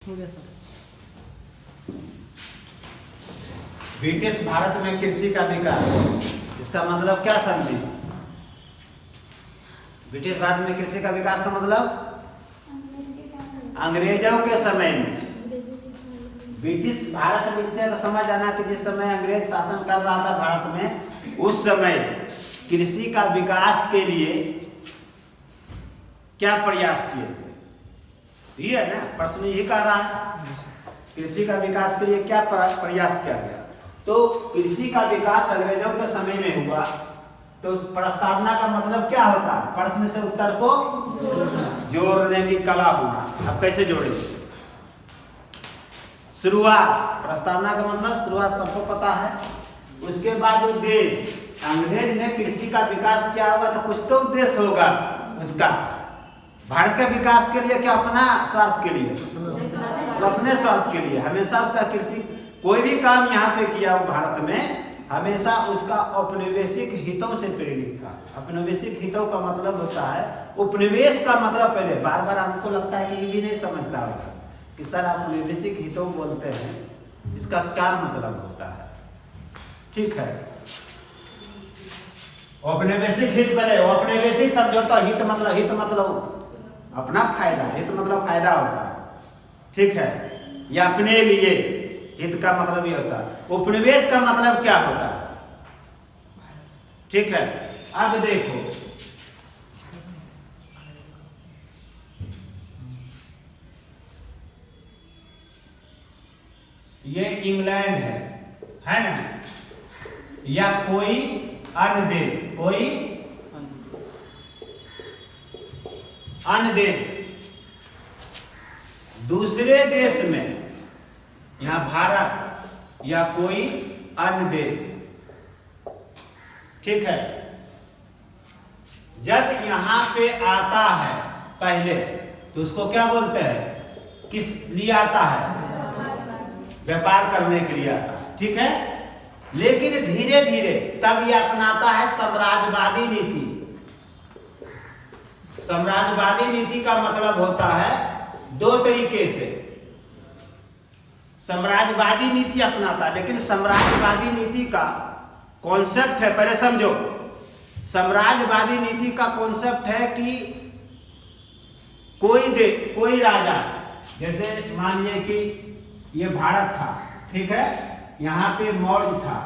हो गया sir. British Bharat में कृषि का विकास, इसका मतलब क्या समझे? ब्रिटिश भारत में कृषि का विकास का मतलब अंग्रेजों के समय में, ब्रिटिश भारत लिखते तो समझ आना कि जिस समय अंग्रेज शासन कर रहा था भारत में, उस समय कृषि का विकास के लिए क्या प्रयास किए थे। ये है ना प्रश्न, यही कह रहा है कृषि का विकास के लिए क्या प्रयास किया गया। तो कृषि का विकास अंग्रेजों के समय में हुआ, तो प्रस्तावना का मतलब क्या होता है? प्रश्न से उत्तर को जोड़ने की कला होना। अब कैसे जोड़ेंगे? शुरुआत, प्रस्तावना का मतलब शुरुआत सबको पता है। उसके बाद उद्देश्य, अंग्रेज ने कृषि का विकास किया होगा तो कुछ तो उद्देश्य होगा उसका। भारत का विकास के लिए क्या? अपना स्वार्थ के लिए, तो अपने स्वार्थ के लिए हमेशा उसका कृषि, कोई भी काम यहाँ पे किया हो भारत में, हमेशा उसका औपनिवेशिक हितों से प्रेरित था। औपनिवेशिक हितों का मतलब होता है, उपनिवेश का मतलब पहले बार बार हमको लगता है कि ये भी नहीं समझता होगा कि सर औपनिवेशिक हितों बोलते हैं, इसका क्या मतलब होता है। ठीक है, औपनिवेशिक हित, पहले औपनिवेशिक समझौता, हित मतलब अपना फायदा, हित मतलब फायदा होता है। ठीक है, या अपने लिए, हित का मतलब ये होता है। उपनिवेश का मतलब क्या होता है? ठीक है, अब देखो ये इंग्लैंड है ना, या कोई अन्य देश, कोई अन्य देश दूसरे देश में, यहां भारत या कोई अन्य देश, ठीक है, जब यहां पे आता है पहले तो उसको क्या बोलते हैं? किस लिए आता है? व्यापार करने के लिए आता है। ठीक है, लेकिन धीरे धीरे तब यह अपनाता है साम्राज्यवादी नीति। साम्राज्यवादी नीति का मतलब होता है दो तरीके से, साम्राज्यवादी नीति अपनाता है। लेकिन साम्राज्यवादी नीति का कॉन्सेप्ट है, पहले समझो, साम्राज्यवादी नीति का कॉन्सेप्ट है कि कोई राजा, जैसे मान लीजिए कि ये भारत था, ठीक है, यहाँ पे मौर्य था,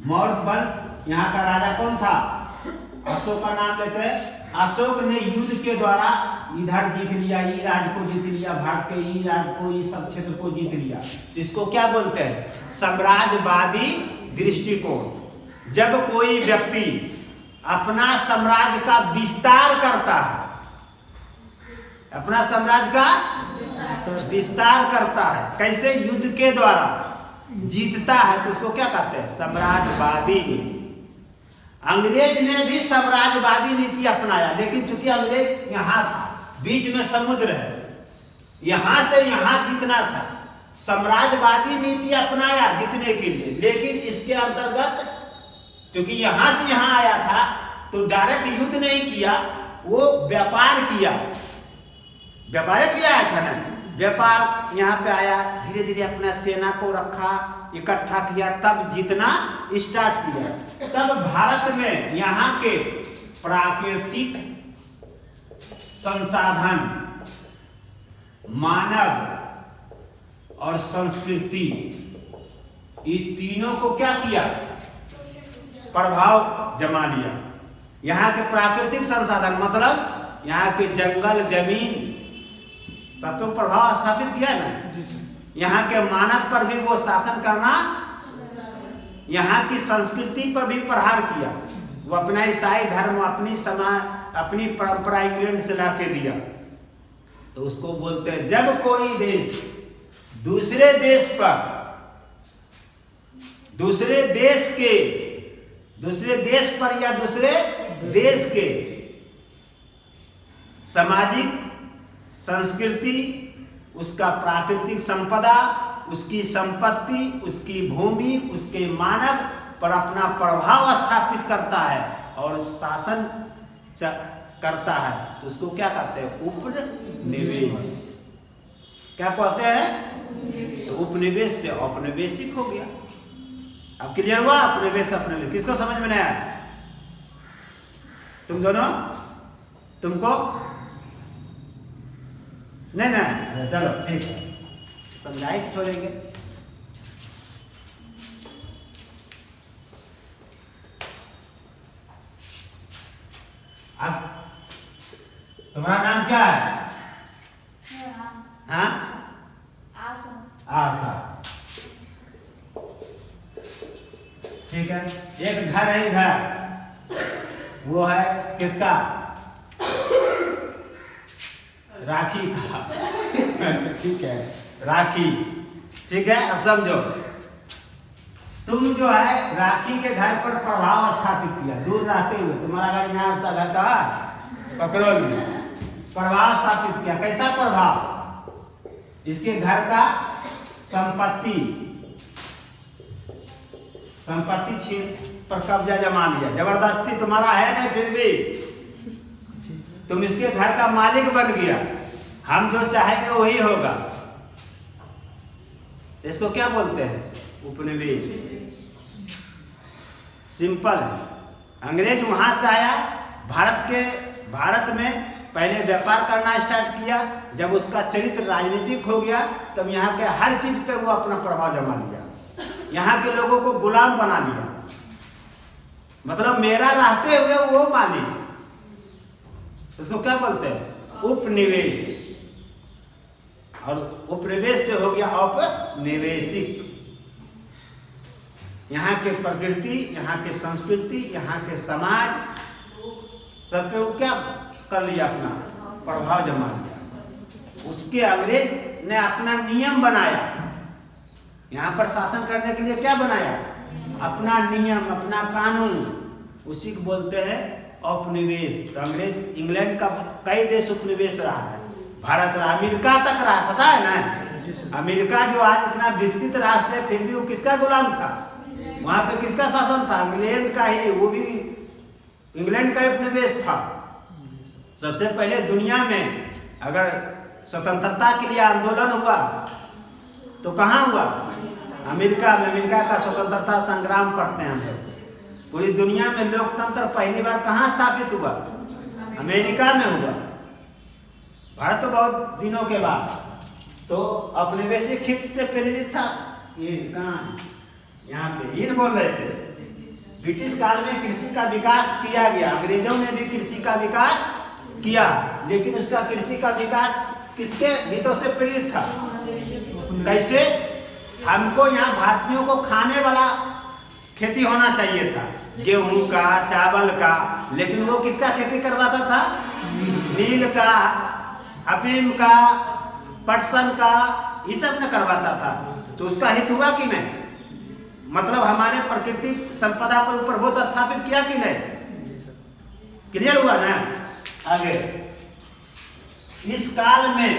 मौर्य वंश, यहाँ का राजा कौन था? अशोक का नाम लेते हैं। अशोक ने युद्ध के द्वारा इधर जीत लिया, ई राज्य को जीत लिया, भारत के ई राज्य को, ई सब क्षेत्र को जीत लिया। इसको क्या बोलते हैं? साम्राज्यवादी दृष्टिकोण। जब कोई व्यक्ति अपना साम्राज्य का विस्तार करता है, अपना साम्राज्य का विस्तार करता है, कैसे? युद्ध के द्वारा जीतता है, तो उसको क्या कहते हैं? साम्राज्यवादी नीति। अंग्रेज ने भी साम्राज्यवादी नीति अपनाया, लेकिन चूंकि अंग्रेज यहां था, बीच में समुद्र है, यहां से यहां जीतना था, साम्राज्यवादी नीति अपनाया जीतने के लिए। लेकिन इसके अंतर्गत क्योंकि यहां से यहां आया था, तो डायरेक्ट युद्ध नहीं किया, वो व्यापार किया। व्यापार किया आया था ना, व्यापार यहाँ पे आया, धीरे धीरे अपना सेना को रखा, इकट्ठा किया, तब जीतना स्टार्ट किया। तब भारत में यहाँ के प्राकृतिक संसाधन, मानव और संस्कृति, ये तीनों को क्या किया? प्रभाव जमा लिया। यहाँ के प्राकृतिक संसाधन मतलब यहाँ के जंगल, जमीन, सब पे प्रभाव स्थापित किया ना। यहाँ के मानव पर भी वो शासन करना, यहाँ की संस्कृति पर भी प्रहार किया। वो अपना ईसाई धर्म, अपनी समाज, अपनी परंपरा इंग्लैंड से लाके दिया। तो उसको बोलते हैं, जब कोई देश दूसरे देश पर, दूसरे देश पर या दूसरे देश के सामाजिक संस्कृति, उसका प्राकृतिक संपदा, उसकी संपत्ति, उसकी भूमि, उसके मानव पर अपना प्रभाव स्थापित करता है और शासन करता है, तो उसको क्या कहते हैं? उपनिवेश। क्या कहते हैं? तो उपनिवेश से औपनिवेशिक हो गया। अब क्लियर हुआ? उपनिवेश अपनिवेश किसको समझ में नहीं आया? तुम दोनों? तुमको नहीं नहीं, चलो ठीक है, समझाई तो छोड़ेंगे। अब तुम्हारा नाम क्या है? हाँ, आशा। ठीक है, एक घर है इधर, वो है किसका? राखी का। ठीक है, राखी। ठीक है, अब समझो, तुम जो है राखी के घर पर प्रभाव स्थापित किया, दूर रहते हुए। तुम्हारा घर यहाँ, उसका घर कहाँ? पकड़ोल में। प्रभाव स्थापित किया। कैसा प्रभाव? इसके घर का संपत्ति छीन पर कब्जा जमा लिया, जबरदस्ती। तुम्हारा है नहीं, फिर भी तुम इसके घर का मालिक बन गया। हम जो चाहेंगे वही होगा। इसको क्या बोलते हैं? उपनिवेश। सिंपल है। अंग्रेज वहां से आया, भारत में पहले व्यापार करना स्टार्ट किया। जब उसका चरित्र राजनीतिक हो गया, तब यहाँ के हर चीज पे वो अपना प्रभाव जमा लिया। यहाँ के लोगों को गुलाम बना लिया। मतलब मेरा रहते हुए वो मालिक। उसको क्या बोलते हैं? उपनिवेश। और उपनिवेश से हो गया औपनिवेशिक। यहाँ के प्रकृति, यहाँ के संस्कृति, यहाँ के समाज, सब पे वो क्या कर लिया? अपना प्रभाव जमा लिया। उसके अंग्रेज ने अपना नियम बनाया। यहाँ पर शासन करने के लिए क्या बनाया? अपना नियम, अपना कानून। उसी को बोलते हैं औपनिवेश। तो अंग्रेज, इंग्लैंड का कई देश उपनिवेश रहा है, भारत रहा, अमेरिका तक रहा, पता है ना? अमेरिका जो आज इतना विकसित राष्ट्र है, फिर भी वो किसका गुलाम था? वहां पे किसका शासन था? इंग्लैंड का ही। वो भी इंग्लैंड का उपनिवेश था। सबसे पहले दुनिया में अगर स्वतंत्रता के लिए आंदोलन हुआ तो कहाँ हुआ? अमेरिका में। अमेरिका का स्वतंत्रता संग्राम पढ़ते हैं हम लोग। पूरी दुनिया में लोकतंत्र पहली बार कहाँ स्थापित हुआ? अमेरिका में हुआ। भारत तो बहुत दिनों के बाद। तो औपनिवेशिक हित से प्रेरित था। ये कहाँ? यहाँ पे इन बोल रहे थे। ब्रिटिश काल में कृषि का विकास किया गया। अंग्रेजों ने भी कृषि का विकास किया, लेकिन उसका कृषि का विकास किसके हितों से प्रेरित था? कैसे? हमको यहाँ भारतीयों को खाने वाला खेती होना चाहिए था, गेहूं का, चावल का। लेकिन वो किसका खेती करवाता था? नील का, अफीम का, पटसन का, ये सब न करवाता था। तो उसका हित हुआ कि नहीं? मतलब हमारे प्रकृति संपदा पर प्रभुत्व स्थापित किया कि नहीं? क्लियर हुआ ना? आगे, इस काल में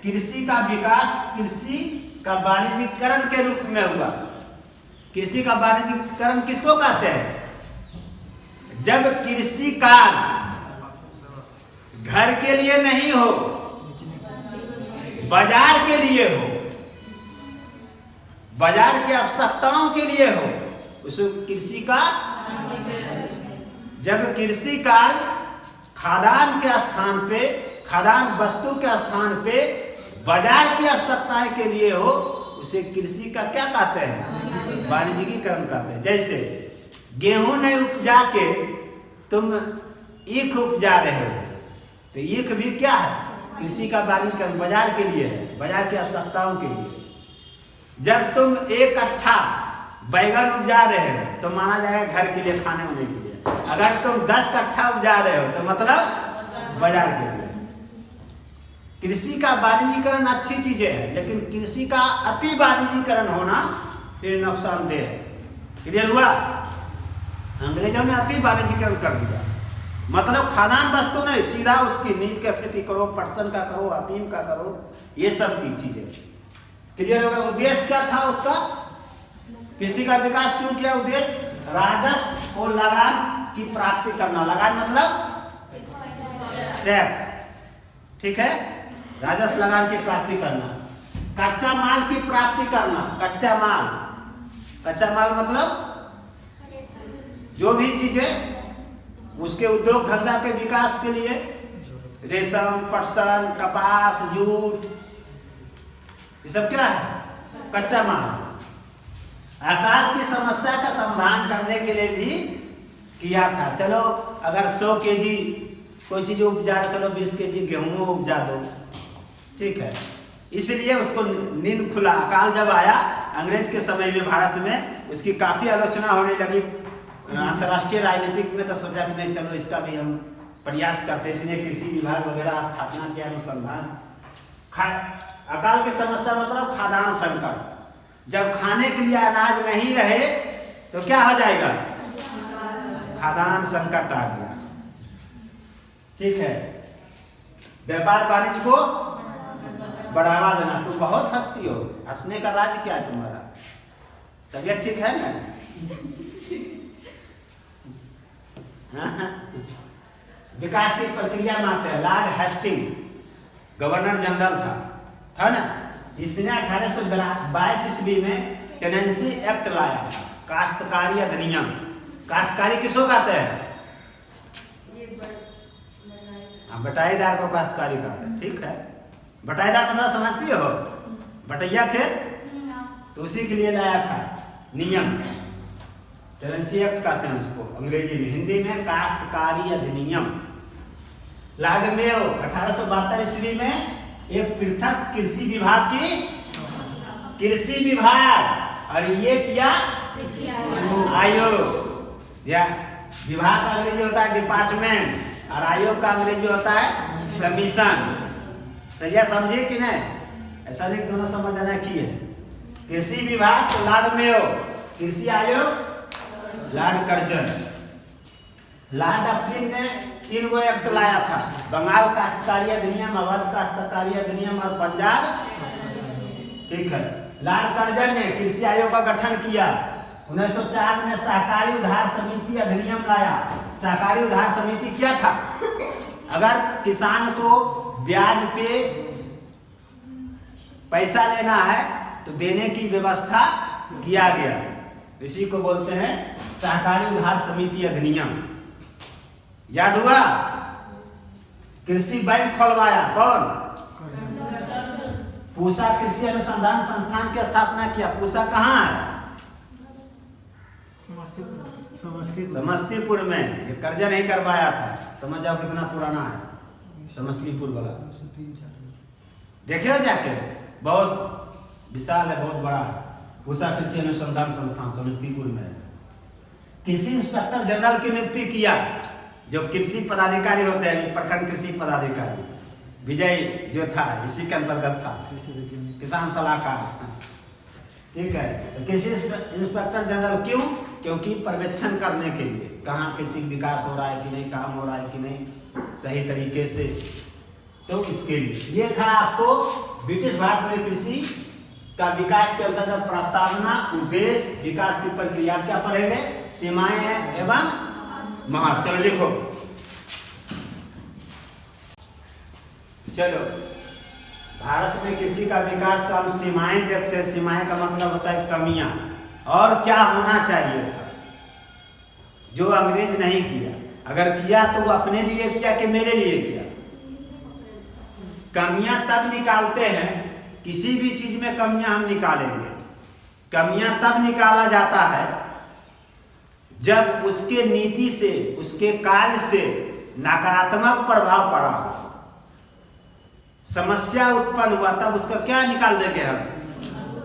कृषि का विकास कृषि का वाणिज्यीकरण के रूप में हुआ। कृषि का वाणिज्यीकरण किसको कहते हैं? जब कृषि कार्य घर के लिए नहीं हो, बाजार के लिए हो, बाजार की आवश्यकताओं के लिए हो, उसको कृषि का। जब कृषि कार्य खाद्यान्न के स्थान पे, खाद्यान्न वस्तु के स्थान पे बाजार की आवश्यकताएं के लिए हो, उसे कृषि का क्या कहते हैं? वाणिज्यिकीकरण कहते हैं। जैसे गेहूं नहीं उपजा के तुम ईख उपजा रहे हो, तो ईख भी क्या है? कृषि का वाणिज्यिकीकरण, बाजार के लिए है, बाजार की आवश्यकताओं के लिए। जब तुम 1 कट्ठा बैगन उपजा रहे हो तो माना जाएगा घर के लिए, खाने होने के लिए। अगर तुम 10 कट्ठा उपजा रहे हो तो मतलब बाजार के लिए। कृषि का वाणिज्यीकरण अच्छी चीजें है, लेकिन कृषि का अति वाणिज्यीकरण होना फिर नुकसानदेह है। क्लियर हुआ? अंग्रेजों ने अति वाणिज्यीकरण कर दिया। मतलब खाद्यान्न वस्तु नहीं, सीधा उसकी नील का खेती करो, पटसन का करो, अफीम का करो, ये सब की चीजें। क्लियर होगा? उद्देश्य क्या था उसका? कृषि का विकास क्यों किया? उद्देश्य राजस्व और लगान की प्राप्ति करना। लगान मतलब टैक्स, ठीक है? राजस्व लगान की प्राप्ति करना। कच्चा माल की प्राप्ति करना। कच्चा माल, कच्चा माल मतलब जो भी चीजें उसके उद्योग धंधा के विकास के लिए, रेशम, पटसन, कपास, जूट, ये सब क्या है? कच्चा माल। अकाल की समस्या का समाधान करने के लिए भी किया था। चलो अगर 100 केजी कोई चीज उपजा, चलो 20 केजी गेहूं उपजा दो, ठीक है। इसलिए उसको नींद खुला। अकाल जब आया अंग्रेज के समय में भारत में, उसकी काफी आलोचना होने लगी अंतर्राष्ट्रीय राजनीतिक में। तो सोचा कि नहीं, चलो इसका भी हम प्रयास करते, इसलिए कृषि विभाग वगैरह स्थापना किया, अनुसंधान। अकाल की समस्या मतलब खाद्यान्न संकट। जब खाने के लिए अनाज नहीं रहे तो क्या हो जाएगा? खाद्यान्न संकट आ गया, ठीक है। व्यापार वाणिज्य को बढ़ावा देना। तुम बहुत हंसती हो, हंसने का राज क्या है तुम्हारा? तबीयत ठीक है ना? विकास की प्रक्रिया मात्र है। लॉर्ड हेस्टिंग गवर्नर जनरल था ना, इसने 1822 ईस्वी में टेनेंसी एक्ट लाया था, काश्तकारी अधिनियम। काश्तकारी किसको कहते हैं? बटाईदार को काश्तकारी कहते हैं, ठीक है। बटाईदार मतलब समझती हो? बटैया थे तो उसी के लिए लाया था नियम, टेनेंसी एक्ट कहते हैं उसको अंग्रेजी में। हिंदी में काश्तकारी अधिनियम। लॉर्ड मेयो 1872 ईस्वी में एक पृथक कृषि विभाग की, कृषि विभाग, और ये किया आयोग। या विभाग का अंग्रेजी होता है डिपार्टमेंट, और आयोग का अंग्रेजी होता है कमीशन। सही है, समझिए कि नहीं? ऐसा नहीं दोनों समझ आना की है। कृषि विभाग तो लॉर्ड मेयो, कृषि आयोग लॉर्ड कर्जन। लॉर्ड अफ्रीन ने 3 गो एक्ट लाया था, बंगाल काश्तकारी अधिनियम, अवध काश्तकारी अधिनियम और पंजाब, ठीक है। लॉर्ड कर्जन ने कृषि आयोग का गठन किया। 1904 में सहकारी उधार समिति अधिनियम लाया। सहकारी उधार समिति क्या था? अगर किसान को ब्याज पे पैसा लेना है तो देने की व्यवस्था किया गया, इसी को बोलते हैं सहकारी उधार समिति अधिनियम। याद हुआ? कृषि बैंक खोलवाया कौन? पूसा कृषि अनुसंधान संस्थान की स्थापना किया। पूसा कहाँ है? समस्तीपुर में। ये कर्जा नहीं करवाया था। समझ जाओ कितना पुराना है समस्तीपुर वाला। देखे हो जाके? बहुत विशाल है, बहुत बड़ा है। पूसा कृषि अनुसंधान संस्थान समस्तीपुर में है। कृषि इंस्पेक्टर जनरल की नियुक्ति किया, जो कृषि पदाधिकारी होते हैं, प्रखंड कृषि पदाधिकारी। विजय जो था इसी के अंतर्गत था, किसान सलाहकार, ठीक है। तो कृषि इंस्पेक्टर जनरल क्यों? क्योंकि पर्यवेक्षण करने के लिए, कहाँ कृषि विकास हो रहा है कि नहीं, काम हो रहा है कि नहीं सही तरीके से, तो इसके लिए। ये था आपको ब्रिटिश भारत में कृषि का विकास के अंतर्गत प्रस्तावना, उद्देश्य, विकास की प्रक्रिया। क्या पढ़ेंगे? सीमाएं एवं महत्व। चलो लिखो। चलो, भारत में कृषि का विकास का हम सीमाएं देखते हैं। सीमाएं का मतलब होता है कमियां, और क्या होना चाहिए था जो अंग्रेज नहीं किया। अगर किया तो वो अपने लिए किया कि मेरे लिए किया? कमियां तब निकालते हैं, किसी भी चीज में कमियां हम निकालेंगे। कमियां तब निकाला जाता है जब उसके नीति से, उसके कार्य से नकारात्मक प्रभाव पड़ा, समस्या उत्पन्न हुआ, तब उसका क्या निकाल देंगे हम?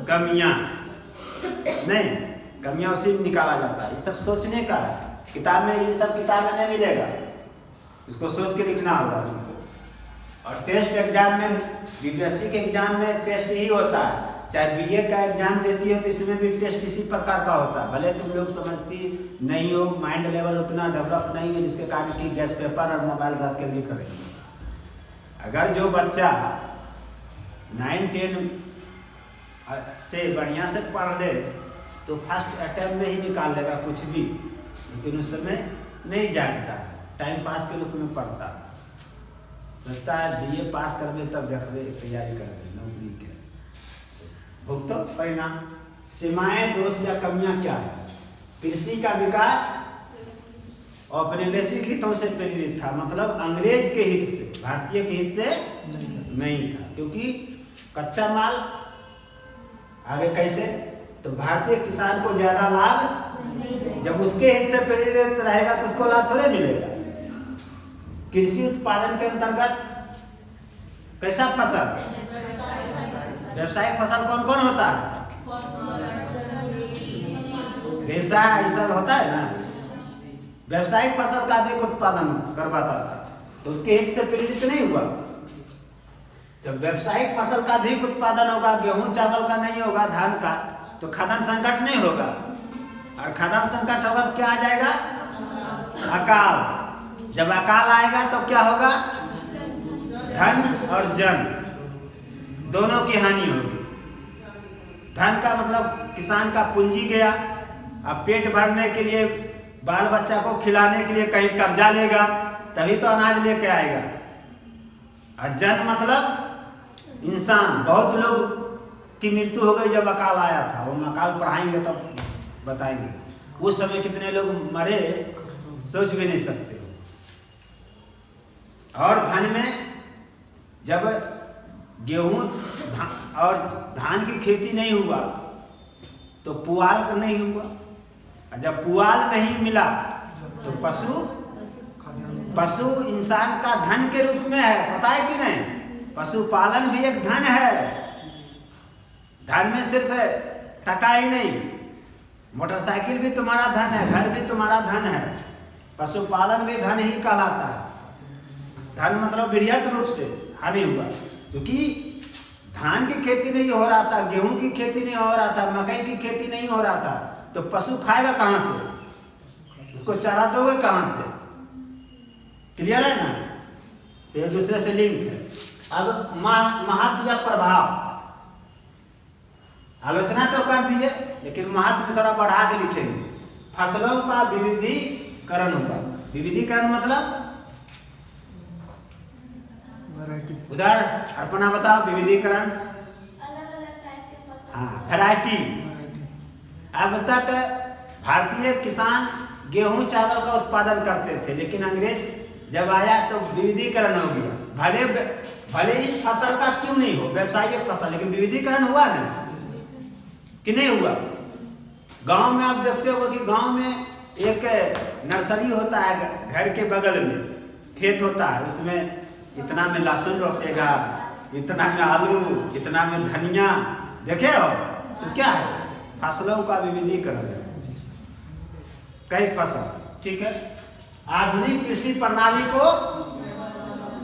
कमियां। नहीं, कमियां उसी में निकाला जाता है। ये सब सोचने का है। किताब में ये सब किताब में नहीं मिलेगा, इसको सोच के लिखना होगा तुमको। और टेस्ट एग्जाम में, बीपीएससी के एग्जाम में टेस्ट यही होता है। चाहे बीए का एग्जाम देती हो तो इसमें भी टेस्ट इसी प्रकार का होता है। भले तुम लोग समझती नहीं हो, माइंड लेवल उतना डेवलप नहीं है, जिसके कारण कि गैस पेपर और मोबाइल रख के लिख रहे हैं। अगर जो बच्चा 9-10 से बढ़िया से पढ़ ले तो फर्स्ट अटेम्प्ट में ही निकाल लेगा कुछ भी, लेकिन उस समय नहीं जानता है, टाइम पास के रूप में पढ़ता है, सोचता है बीए पास करबे तब देखबे तैयारी करबे नौकरी के। भुगतो परिणाम। सीमाएं, दोष या कमियां क्या है? कृषि का विकास औपनिवेशिक हितों से प्रेरित था, मतलब अंग्रेज के हित से, भारतीय के हित से नहीं था, क्योंकि कच्चा माल आगे कैसे, तो भारतीय किसान को ज्यादा लाभ, जब उसके हित से प्रेरित रहेगा तो उसको लाभ थोड़े मिलेगा। कृषि उत्पादन के अंतर्गत कैसा फसल, व्यावसायिक फसल कौन कौन होता है? रेशा ये सब होता है ना। व्यावसायिक फसल का अधिक उत्पादन करवाता था, तो उसके हित से प्रेरित नहीं हुआ। जब व्यावसायिक फसल का अधिक उत्पादन होगा, गेहूं चावल का नहीं होगा, धान का, तो खाद्यान्न संकट नहीं होगा, और खाद्यान्न संकट होगा तो क्या आ जाएगा? अकाल। जब अकाल आएगा तो क्या होगा? धन और जन दोनों की हानि होगी। धन का मतलब किसान का पूंजी गया, अब पेट भरने के लिए, बाल बच्चा को खिलाने के लिए कहीं कर्जा लेगा, तभी तो अनाज लेके आएगा। और जन मतलब इंसान, बहुत लोग की मृत्यु हो गई जब अकाल आया था। वो अकाल पढ़ाएंगे तब बताएंगे, उस समय कितने लोग मरे सोच भी नहीं सकते। और धन में जब गेहूं और धान की खेती नहीं हुआ तो पुआल नहीं हुआ, और जब पुआल नहीं मिला तो पशु इंसान का धन के रूप में है, पता है कि नहीं? पशुपालन भी एक धन है। धन में सिर्फ टका ही नहीं, मोटरसाइकिल भी तुम्हारा धन है, घर भी तुम्हारा धन है, पशुपालन भी धन ही कहलाता है। धन मतलब बृहत रूप से हानि हुआ, क्योंकि धान की खेती नहीं हो रहा था, गेहूं की खेती नहीं हो रहा था, मकई की खेती नहीं हो रहा था, तो पशु खाएगा कहां से? उसको चारा दोगे कहां से? क्लियर है ना? तो एक दूसरे से लिंक है। अब महत्व या प्रभाव, आलोचना तो कर दिए, लेकिन महत्व थोड़ा बढ़ा के लिखेंगे। फसलों का विविधीकरण होगा। विविधीकरण मतलब उदाहरण अर्पणा बताओ। विविधीकरण, हाँ, वैरायटी। अब तक भारतीय किसान गेहूं चावल का उत्पादन करते थे, लेकिन अंग्रेज जब आया तो विविधीकरण हो गया। भले इस फसल का क्यों नहीं हो, व्यवसायिक फसल, लेकिन विविधीकरण हुआ ना कि नहीं हुआ? गांव में आप देखते हो कि गांव में एक नर्सरी होता है, घर के बगल में खेत होता है, उसमें इतना में लहसुन रोपेगा, इतना में आलू, इतना में धनिया, देखे हो? तो क्या है? फसलों का विविधीकरण है, कई फसल। ठीक है, आधुनिक कृषि प्रणाली को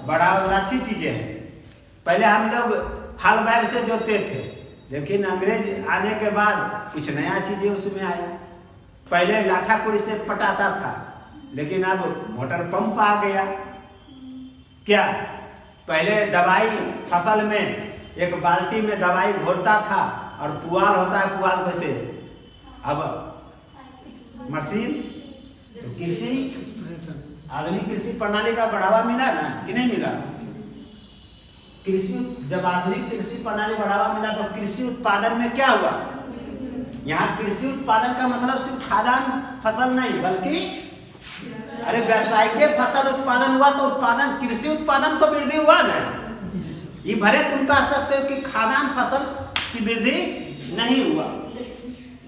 बढ़ावा, अच्छी चीजें हैं। पहले हम लोग हल बैल से जोतते थे, लेकिन अंग्रेज आने के बाद कुछ नया चीजें उसमें आया। पहले लाठा कुड़ी से पटाता था, लेकिन अब मोटर पंप आ गया। क्या? पहले दवाई फसल में एक बाल्टी में दवाई घोलता था, और पुआल होता है, पुआल कैसे, अब मशीन। कृषि, आधुनिक कृषि प्रणाली का बढ़ावा मिला ना कि नहीं मिला? कृषि, जब आधुनिक कृषि प्रणाली बढ़ावा मिला तो कृषि उत्पादन में क्या हुआ? यहाँ कृषि उत्पादन का मतलब सिर्फ खाद्यान्न फसल नहीं, बल्कि अरे व्यावसायिक फसल उत्पादन हुआ, तो उत्पादन, कृषि उत्पादन तो वृद्धि हुआ ना। ये भले तुम कह सकते हो कि खाद्यान्न फसल की वृद्धि नहीं हुआ,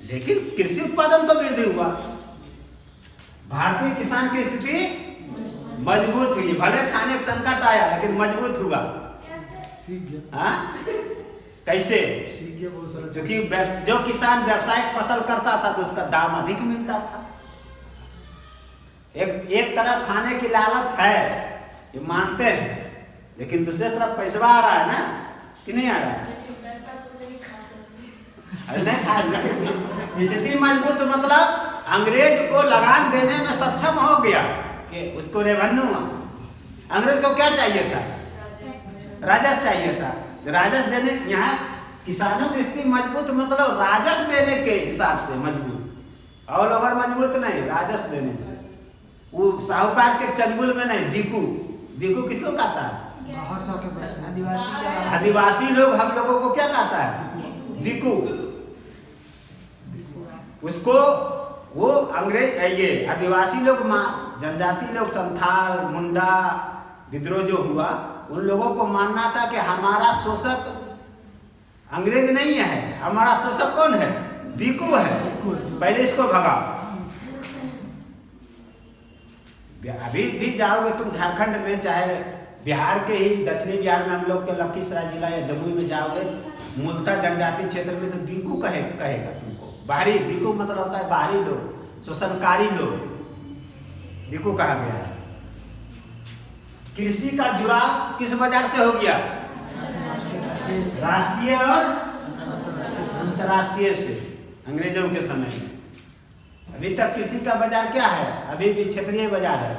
लेकिन कृषि उत्पादन तो वृद्धि हुआ। भारतीय किसान की स्थिति मजबूत हुई, भले खाने का संकट आया, लेकिन मजबूत हुआ। हाँ, कैसे? क्योंकि जो किसान व्यावसायिक फसल करता था तो उसका दाम अधिक मिलता था। एक तरफ खाने की लालच है, ये मानते हैं, लेकिन दूसरी तरफ पैसा आ रहा है ना कि नहीं आ रहा है? अरे नहीं खा, स्थिति मजबूत मतलब अंग्रेज को लगान देने में सक्षम हो गया कि उसको रेवेन्यू, अंग्रेज को क्या चाहिए था? राजस्व चाहिए था। राजस्व देने, यहाँ किसानों की स्थिति मजबूत मतलब राजस्व देने के हिसाब से मजबूत, और ओवर मजबूत नहीं, राजस्व देने से। वो साहूकार के चंगुल में नहीं, दीकू किसको कहता है? आदिवासी लोग हम लोगों को क्या कहता है? दीकू, उसको वो अंग्रेज ये आदिवासी लोग, जनजाति लोग, संथाल, मुंडा विद्रोह जो हुआ, उन लोगों को मानना था कि हमारा शोषक अंग्रेज नहीं है, हमारा शोषक कौन है? दीकू है, पहले इसको भगाओ। अभी भी जाओगे तुम झारखंड में, चाहे बिहार के ही दक्षिणी बिहार में, हम लोग के लखीसराय जिला या जमुई में जाओगे, मूलतः जनजाति क्षेत्र में तो दीकू कहेगा तुमको। बाहरी, दीकू मतलब होता है बाहरी लोग, शोषणकारी लोग, दीकू कहा गया है। कृषि का जुड़ाव किस बाजार से हो गया? राष्ट्रीय और अंतर्राष्ट्रीय से, अंग्रेजों के समय में। अभी तक कृषि का बाजार क्या है? अभी भी क्षेत्रीय बाजार है।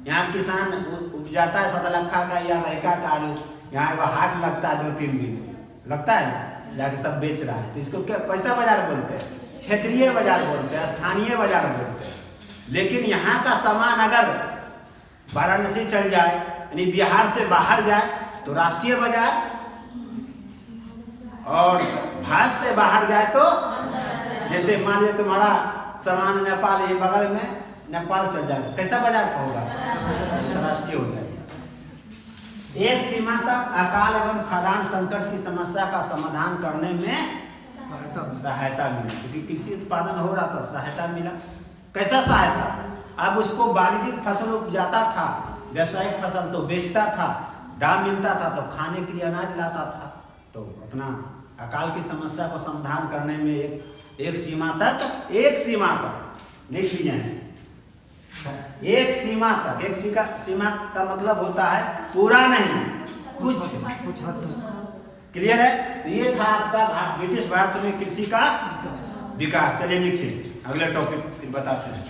यहाँ किसान उपजाता है सतलखा का या लहका का आलू, यहाँ वो हाट लगता है 2-3 दिन लगता है ना, जाके सब बेच रहा है, तो इसको क्या पैसा बाजार बोलते हैं, क्षेत्रीय बाजार बोलते हैं, स्थानीय बाजार बोलते हैं। लेकिन यहाँ का सामान अगर वाराणसी चल जाए, यानी बिहार से बाहर जाए, तो राष्ट्रीय बाजार, और भारत से बाहर जाए तो, जैसे मान लीजिए तुम्हारा सामान नेपाल ही बगल में, नेपाल चल जाए तो कैसा बाजार का होगा? अंतर्राष्ट्रीय हो जाएगा। एक सीमा तक अकाल एवं खाद्यान्न संकट की समस्या का समाधान करने में सहायता मिली, क्योंकि कृषि उत्पादन हो रहा था, सहायता मिला। कैसा सहायता? अब उसको वाणिज्यिक फसल उपजाता था, व्यावसायिक फसल तो बेचता था, दाम मिलता था तो खाने के लिए अनाज लाता था, तो अपना अकाल की समस्या को समाधान करने में एक सीमा तक लिख लिया है, एक सीमा तक। एक सीमा का मतलब होता है पूरा नहीं, कुछ हद तक। क्लियर है? तो ये था आपका ब्रिटिश भारत में कृषि का विकास। चलिए लिखिए, अगला टॉपिक फिर बताते हैं।